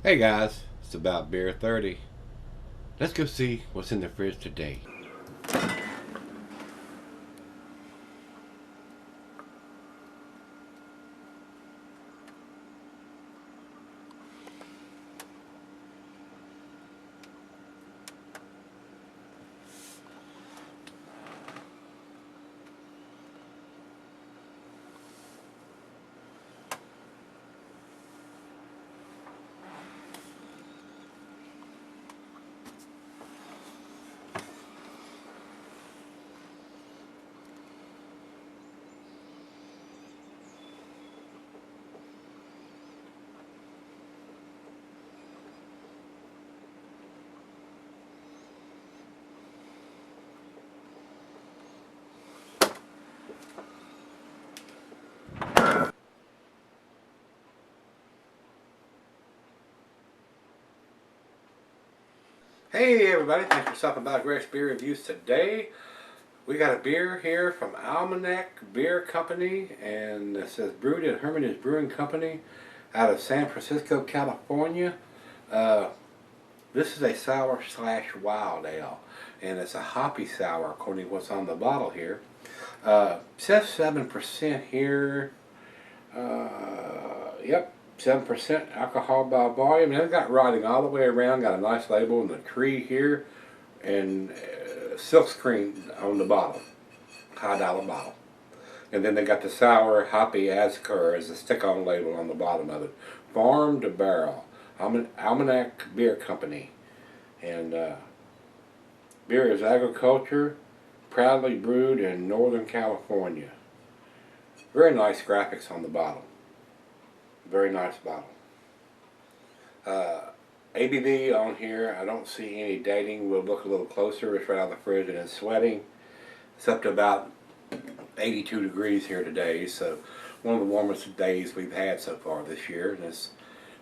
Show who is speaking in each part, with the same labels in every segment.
Speaker 1: Hey guys, it's about beer 30. Let's go see what's in the fridge today. Hey everybody, thanks for stopping by Gregsbeerreviews today. We got a beer here from Almanac Beer Company, and it says brewed at Hermitage Brewing Company out of San Francisco, California. This is a sour slash wild ale, and it's a hoppy sour according to what's on the bottle here. It says 7% here. Yep, 7% alcohol by volume. And it's got writing all the way around. Got a nice label and the tree here, and silk screen on the bottle, $5 bottle. And then they got the sour hoppy Azacca as a stick-on label on the bottom of it. Farm to barrel, Almanac Beer Company, and beer is agriculture, proudly brewed in Northern California. Very nice graphics on the bottle. Very nice bottle. ABV on here, I don't see any dating. We'll look a little closer. It's right out of the fridge and it's sweating. It's up to about 82 degrees here today, so one of the warmest days we've had so far this year. And it's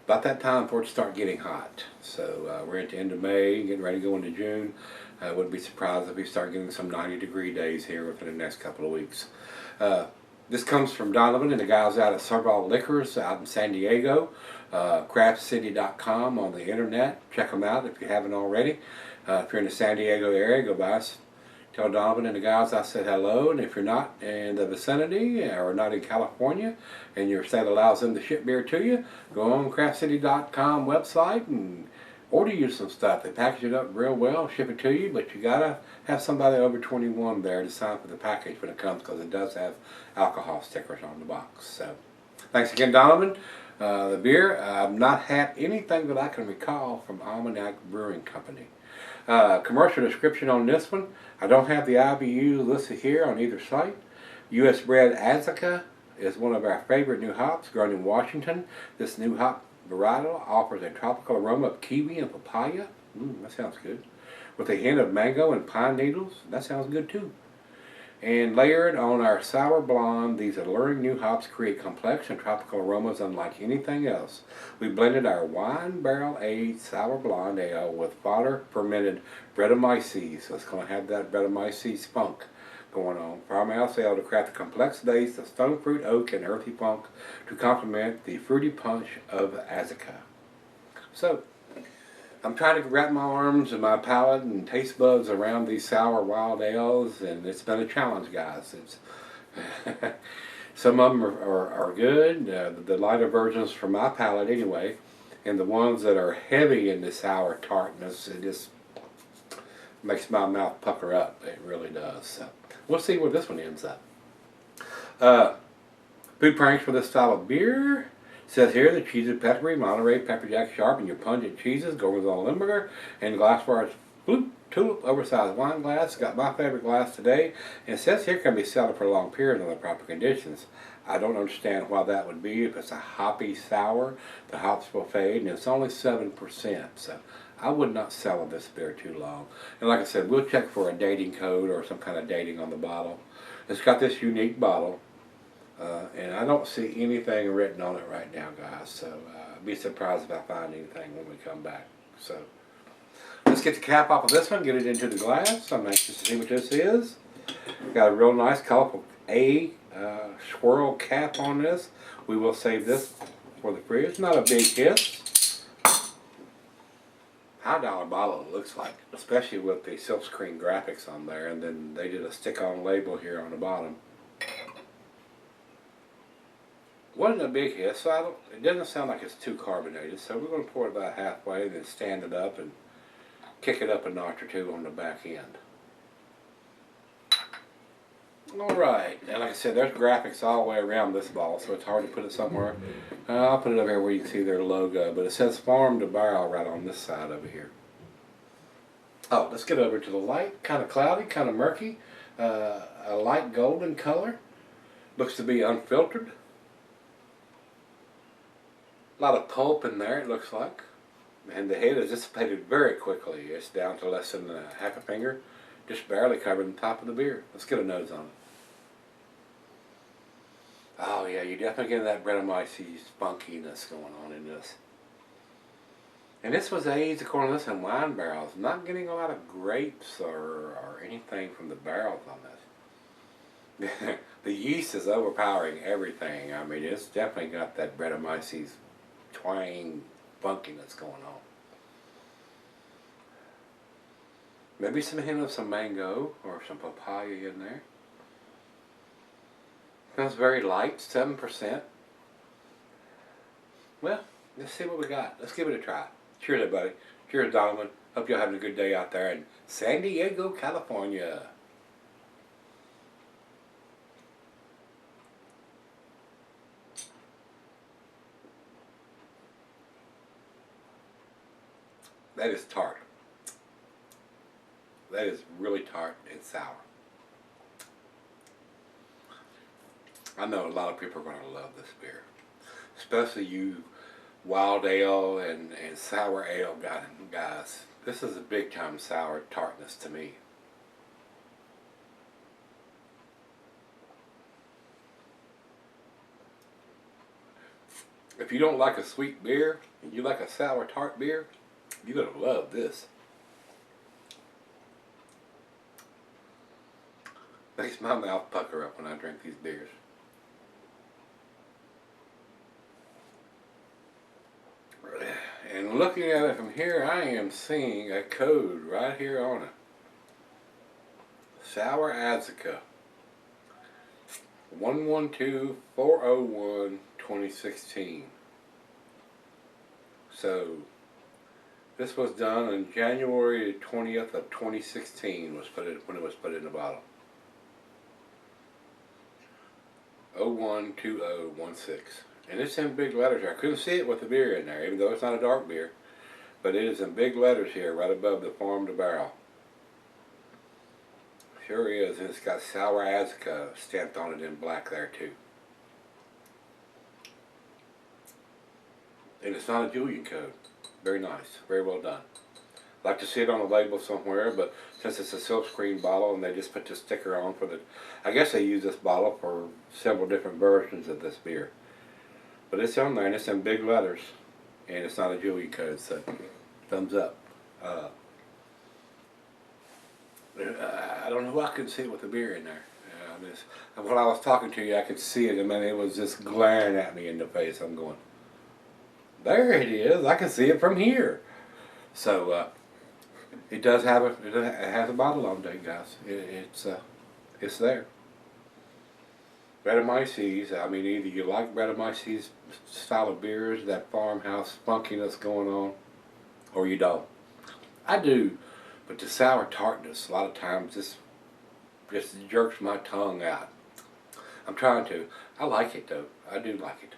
Speaker 1: about that time for it to start getting hot. So we're at the end of May, getting ready to go into June. I wouldn't be surprised if we start getting some 90-degree days here within the next couple of weeks. This comes from Donovan and the guys out at Servall Liquors out in San Diego. Craftcity.com on the internet. Check them out if you haven't already. If you're in the San Diego area, go by. Tell Donovan and the guys I said hello. And if you're not in the vicinity or not in California and your state allows them to ship beer to you, go on Craftcity.com website and order you some stuff. They package it up real well, ship it to you, but you gotta have somebody over 21 there to sign for the package when it comes, because it does have alcohol stickers on the box. So, thanks again, Donovan. The beer, I've not had anything that I can recall from Almanac Brewing Company. Commercial description on this one. I don't have the IBU listed here on either site. U.S. bred Azacca is one of our favorite new hops grown in Washington. This new hop varietal offers a tropical aroma of kiwi and papaya. That sounds good. With a hint of mango and pine needles. That sounds good too. And layered on our sour blonde, these alluring new hops create complex and tropical aromas unlike anything else. We blended our wine barrel aged sour blonde ale with fodder fermented Brettanomyces. So it's going to have that Brettanomyces funk going on. Farmhouse ale to craft a complex base of stone fruit, oak, and earthy funk to complement the fruity punch of Azacca. So, I'm trying to wrap my arms and my palate and taste buds around these sour wild ales, and it's been a challenge, guys. It's some of them are good, the lighter versions for my palate anyway, and the ones that are heavy in the sour tartness, it just makes my mouth pucker up. It really does. So, we'll see where this one ends up. Food pairings for this style of beer. Says here the cheese is peppery, Monterey, pepper jack sharp, and your pungent cheeses, Gorgonzola Limburger, and glassware blue tulip oversized wine glass. Got my favorite glass today. And it says here can be sold for long periods under proper conditions. I don't understand why that would be. If it's a hoppy sour, the hops will fade, and it's only 7%. So I would not sell this beer too long. And like I said, we'll check for a dating code or some kind of dating on the bottle. It's got this unique bottle. And I don't see anything written on it right now, guys, so be surprised if I find anything when we come back. So let's get the cap off of this one, get it into the glass. I'm anxious to see what this is. Got a real nice colorful swirl cap on this. We will save this for the fridge. Not a big hiss. $5 bottle it looks like, especially with the silkscreen graphics on there, and then they did a stick-on label here on the bottom. Wasn't a big hit, so it doesn't sound like it's too carbonated, so we're going to pour it about halfway, then stand it up and kick it up a notch or two on the back end. Alright, and like I said, there's graphics all the way around this bottle, so it's hard to put it somewhere. I'll put it up here where you can see their logo, but it says farm to barrel right on this side over here. Oh, let's get over to the light. Kind of cloudy, kind of murky, a light golden color. Looks to be unfiltered. A lot of pulp in there, it looks like. And the head is dissipated very quickly. It's down to less than half a finger. Just barely covering the top of the beer. Let's get a nose on it. Oh yeah, you definitely get that Brettanomyces funkiness going on in this. And this was aged according to this in wine barrels. I'm not getting a lot of grapes or anything from the barrels on this. The yeast is overpowering everything. I mean, it's definitely got that Brettanomyces twang funkiness going on. Maybe some hint of some mango or some papaya in there. Smells very light, 7%. Well, let's see what we got. Let's give it a try. Cheers, everybody. Cheers, Donovan. Hope you're having a good day out there in San Diego, California. That is tart. That is really tart and sour. I know a lot of people are going to love this beer. Especially you wild ale and sour ale guys. This is a big time sour tartness to me. If you don't like a sweet beer and you like a sour tart beer, you're going to love this. Makes my mouth pucker up when I drink these beers. And looking at it from here, I am seeing a code right here on it. Sour Azacca. 112401-2016. So this was done on January 20th of 2016 when it was put in the bottle. 012016. And it's in big letters here. I couldn't see it with the beer in there, even though it's not a dark beer. But it is in big letters here, right above the farm to barrel. Sure is, and it's got Sour Azacca stamped on it in black there too. And it's not a Julian code. Very nice, very well done. I'd like to see it on a label somewhere, but since it's a silkscreen bottle and they just put the sticker on for the... I guess they use this bottle for several different versions of this beer. But it's on there and it's in big letters. And it's not a Julian code, so thumbs up. I don't know who I could see it with the beer in there. While I was talking to you, I could see it. I mean, it was just glaring at me in the face. I'm going, there it is. I can see it from here. So it does have it has a bottle on date, guys. It's there. Brettanomyces. I mean, either you like Brettanomyces style of beers, that farmhouse funkiness going on, or you don't. I do, but the sour tartness a lot of times just jerks my tongue out. I'm trying to. I like it though. I do like it.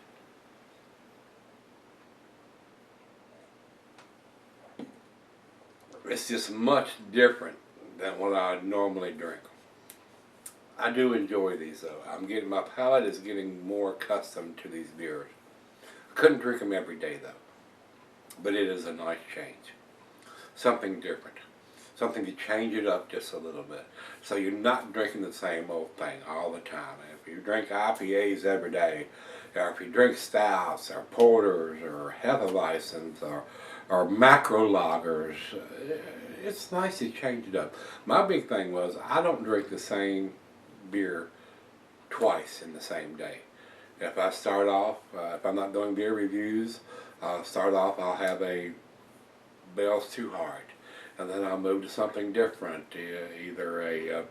Speaker 1: It's just much different than what I normally drink. I do enjoy these though. My palate is getting more accustomed to these beers. I couldn't drink them every day though. But it is a nice change. Something different. Something to change it up just a little bit. So you're not drinking the same old thing all the time. If you drink IPAs every day, or if you drink stouts or porters or Hefeweizens or macro lagers, it's nice to change it up. My big thing was I don't drink the same beer twice in the same day. If I start off, if I'm not doing beer reviews, I'll have a bell's too hard. And then I'll move to something different, either a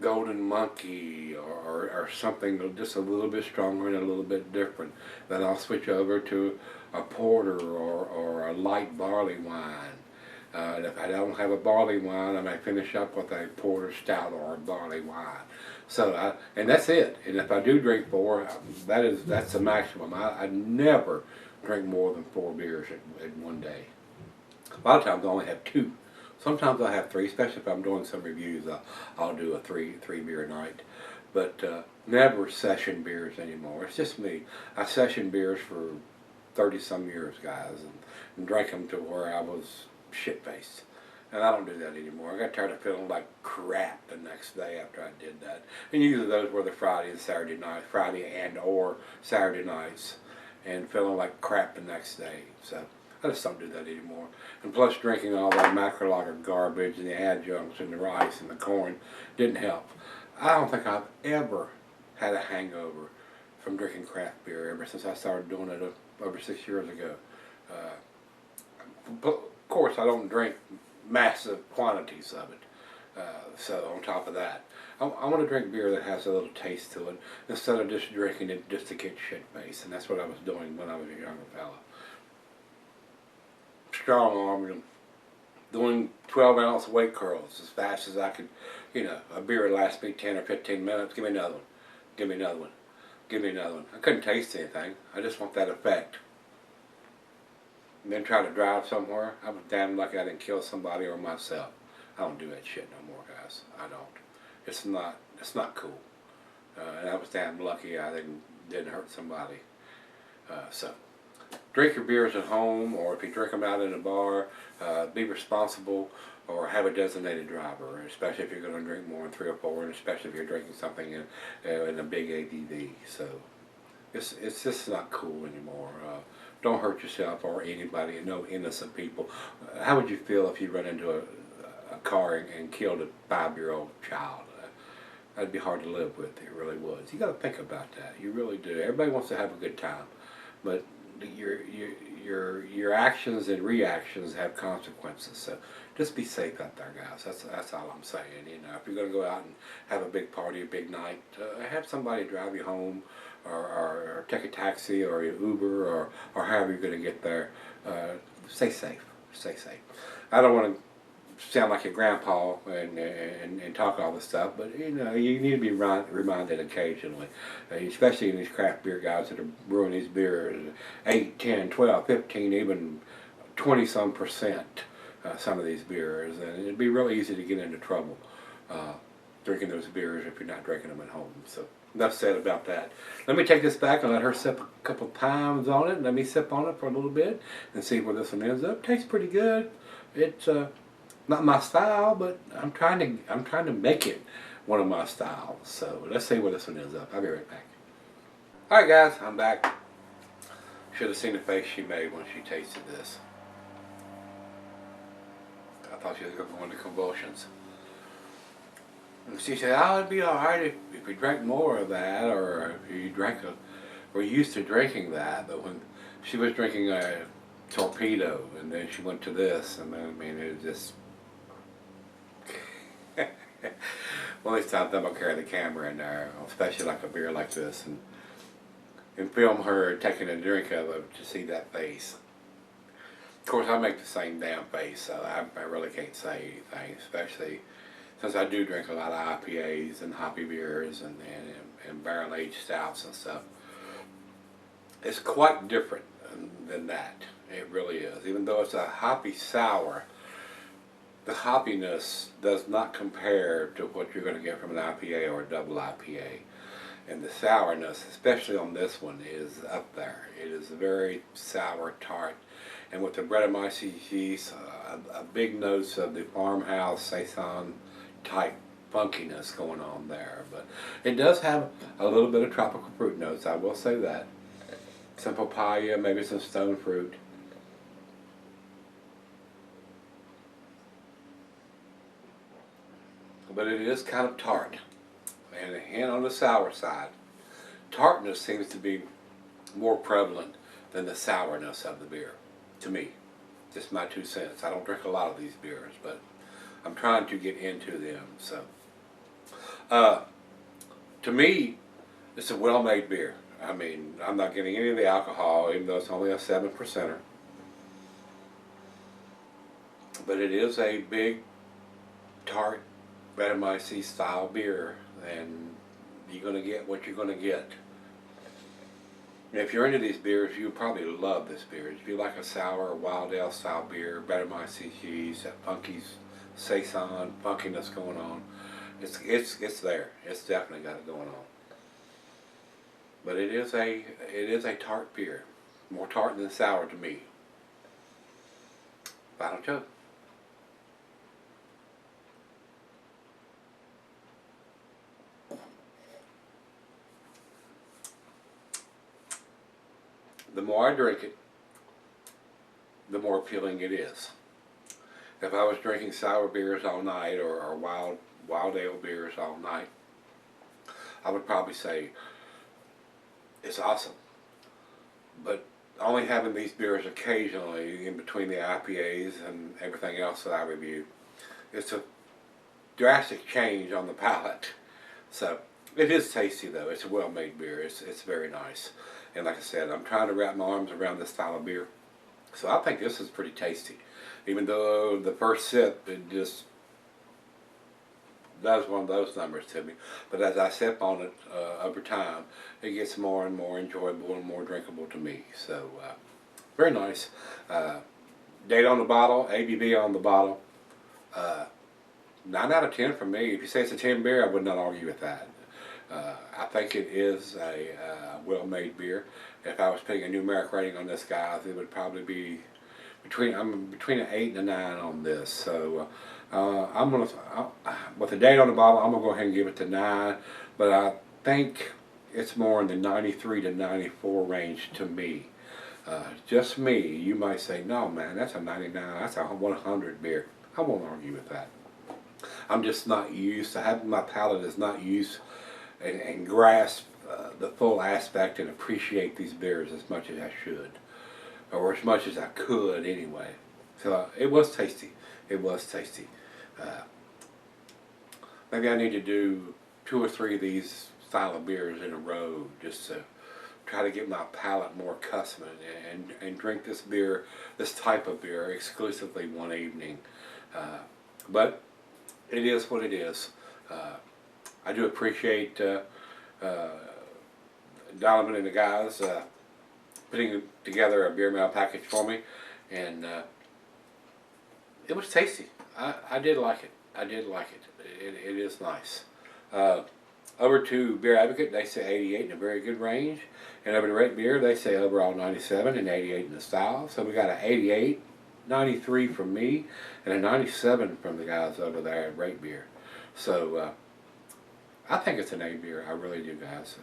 Speaker 1: golden monkey or something just a little bit stronger and a little bit different. Then I'll switch over to a porter or a light barley wine. And if I don't have a barley wine, I may finish up with a porter stout or a barley wine. So and that's it. And if I do drink 4, that's the maximum. I never drink more than 4 beers in one day. A lot of times I only have 2. Sometimes I have 3, especially if I'm doing some reviews. I'll do a 3 beer night, but never session beers anymore. It's just me. I session beers for 30-some years, guys, and drank them to where I was shit-faced. And I don't do that anymore. I got tired of feeling like crap the next day after I did that. And usually those were the Friday and Saturday nights, Friday and or Saturday nights, and feeling like crap the next day. So I just don't do that anymore. And plus drinking all that macrolager garbage and the adjuncts and the rice and the corn didn't help. I don't think I've ever had a hangover from drinking craft beer ever since I started doing it over 6 years ago. But of course I don't drink massive quantities of it. So on top of that, I want to drink beer that has a little taste to it instead of just drinking it just to get shit-faced. And that's what I was doing when I was a younger fella. Strong-armed them, doing 12-ounce weight curls as fast as I could. You know, a beer would last me 10 or 15 minutes. Give me another one. Give me another one. Give me another one. I couldn't taste anything. I just want that effect. And then try to drive somewhere. I was damn lucky I didn't kill somebody or myself. I don't do that shit no more, guys. I don't. It's not cool. And I was damn lucky I didn't hurt somebody. So drink your beers at home, or if you drink them out in a bar, be responsible, or have a designated driver, especially if you're going to drink more than 3 or 4, and especially if you're drinking something in a big ABV. So it's just not cool anymore. Don't hurt yourself or anybody, no innocent people. How would you feel if you run into a car and killed a 5-year-old child? That'd be hard to live with. It really would. You got to think about that. You really do. Everybody wants to have a good time, but your actions and reactions have consequences. So just be safe out there, guys. That's all I'm saying. You know, if you're going to go out and have a big party, a big night, have somebody drive you home, or take a taxi or Uber or however you're going to get there. Stay safe. Stay safe. I don't want to sound like your grandpa and talk all this stuff, but you know, you need to be reminded occasionally, especially in these craft beer guys that are brewing these beers 8, 10, 12, 15, even 20-some%, some of these beers, and it'd be real easy to get into trouble drinking those beers if you're not drinking them at home. So enough said about that. Let me take this back and let her sip a couple times on it. Let me sip on it for a little bit and see where this one ends up. Tastes pretty good. It's not my style, but I'm trying to make it one of my styles. So let's see where this one ends up. I'll be right back. Alright guys, I'm back. Should have seen the face she made when she tasted this. I thought she was going to go into convulsions. And she said, oh, it'd be alright if we drank more of that, or if you drank we're used to drinking that. But when she was drinking a torpedo, and then she went to this, and then, I mean, it was just... Well, these times I'm going to carry the camera in there, especially like a beer like this, and film her taking a drink of it to see that face. Of course, I make the same damn face, so I really can't say anything, especially since I do drink a lot of IPAs and hoppy beers and barrel-aged stouts and stuff. It's quite different than that. It really is. Even though it's a hoppy sour, the hoppiness does not compare to what you're going to get from an IPA or a double IPA. And the sourness, especially on this one, is up there. It is very sour, tart. And with the Brettanomyces yeast, a big notes of the farmhouse saison type funkiness going on there. But it does have a little bit of tropical fruit notes, I will say that. Some papaya, maybe some stone fruit. But it is kind of tart, and on the sour side. Tartness seems to be more prevalent than the sourness of the beer, to me. Just my 2 cents. I don't drink a lot of these beers, but I'm trying to get into them. So, to me, it's a well-made beer. I mean, I'm not getting any of the alcohol, even though it's only a 7%er. But it is a big, tart, Brettanomyces style beer, and you're going to get what you're going to get. And if you're into these beers, you probably love this beer. If you like a sour, wild ale style beer, Brettanomyces yeast, that funky saison funkiness going on, it's there. It's definitely got it going on. But it is a tart beer, more tart than sour to me. Final chug. The more I drink it, the more appealing it is. If I was drinking sour beers all night or wild ale beers all night, I would probably say it's awesome. But only having these beers occasionally in between the IPAs and everything else that I review, it's a drastic change on the palate. So it is tasty though. It's a well-made beer. It's very nice. And like I said, I'm trying to wrap my arms around this style of beer. So I think this is pretty tasty. Even though the first sip, it just does one of those numbers to me. But as I sip on it over time, it gets more and more enjoyable and more drinkable to me. So very nice. Date on the bottle, ABV on the bottle. 9 out of 10 for me. If you say it's a 10 beer, I would not argue with that. I think it is a well-made beer. If I was putting a numeric rating on this, guys, it would probably be between an 8 and a 9 on this. So I'm gonna, with the date on the bottle, I'm gonna go ahead and give it to 9. But I think it's more in the 93 to 94 range to me. Just me. You might say, no, man, that's a 99. That's a 100 beer. I won't argue with that. I'm just not used to having, my palate is not used and grasp the full aspect and appreciate these beers as much as I should, or as much as I could anyway. So it was tasty. It was tasty. Maybe I need to do 2 or 3 of these style of beers in a row just to try to get my palate more accustomed and drink this beer, this type of beer, exclusively one evening. But it is what it is. I do appreciate Donovan and the guys putting together a beer mail package for me, and it was tasty. I did like it. I did like it. It is nice. Over to Beer Advocate, they say 88 in a very good range, and over to Rate Beer, they say overall 97 and 88 in the style. So we got an 88, 93 from me, and a 97 from the guys over there at Rate Beer. So I think it's an A beer. I really do, guys.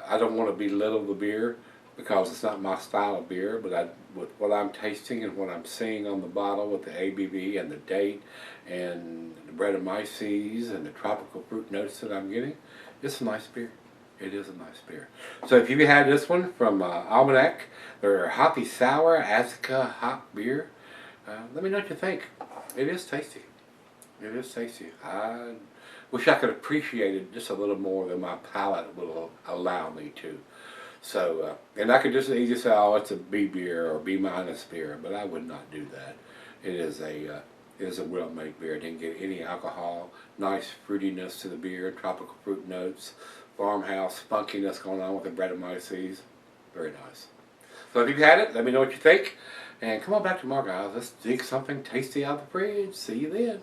Speaker 1: I don't want to belittle the beer because it's not my style of beer, but with what I'm tasting and what I'm seeing on the bottle with the ABV and the date and the Brettanomyces and the tropical fruit notes that I'm getting, it's a nice beer. It is a nice beer. So if you had this one from Almanac, their Hoppy Sour Azacca hop beer, let me know what you think. It is tasty. It is tasty. I wish I could appreciate it just a little more than my palate will allow me to. So, and I could just easily say, oh, it's a B beer or B minus beer, but I would not do that. It is a well-made beer. It didn't get any alcohol, nice fruitiness to the beer, tropical fruit notes, farmhouse funkiness going on with the Brettanomyces. Very nice. So if you've had it, let me know what you think. And come on back tomorrow, guys. Let's dig something tasty out of the fridge. See you then.